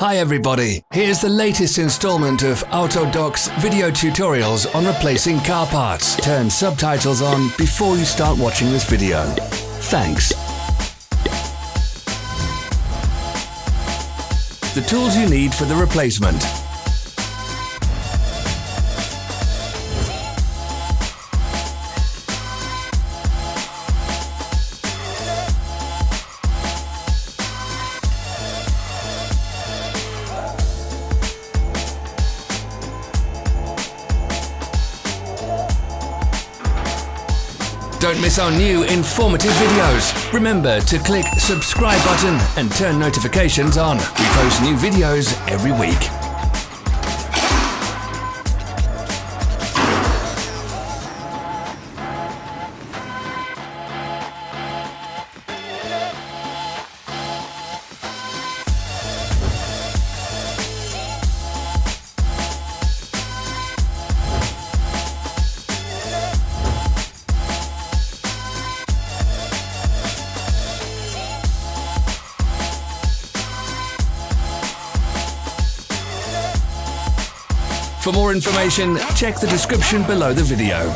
Hi everybody, here's the latest installment of Autodoc's video tutorials on replacing car parts. Turn subtitles on before you start watching this video. Thanks. The tools you need for the replacement. Don't miss our new informative videos. Remember to click subscribe button and turn notifications on. We post new videos every week. For more information, check the description below the video.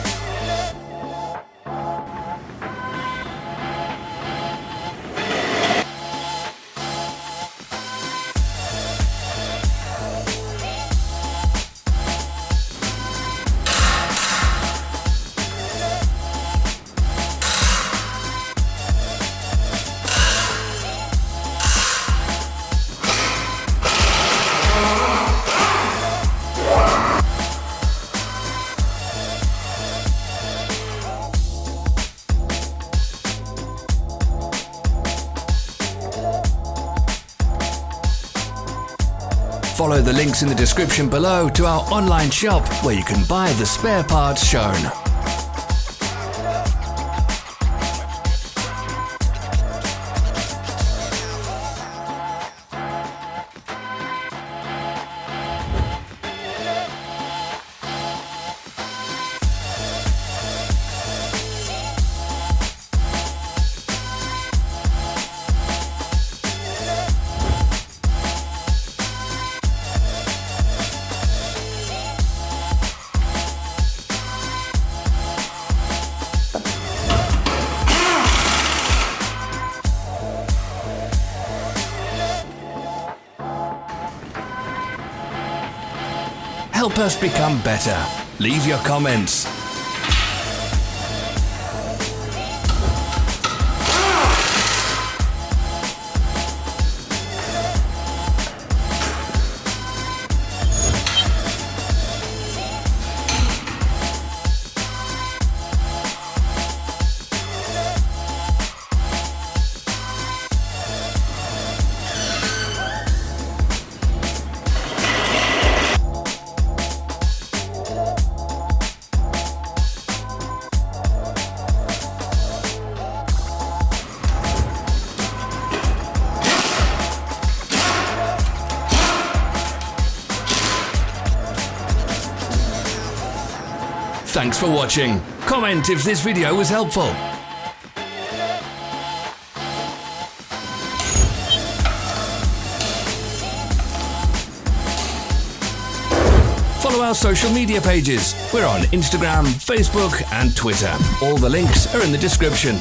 Follow the links in the description below to our online shop where you can buy the spare parts shown. Help us become better. Leave your comments. Thanks for watching. Comment if this video was helpful. Follow our social media pages. We're on Instagram, Facebook and Twitter. All the links are in the description.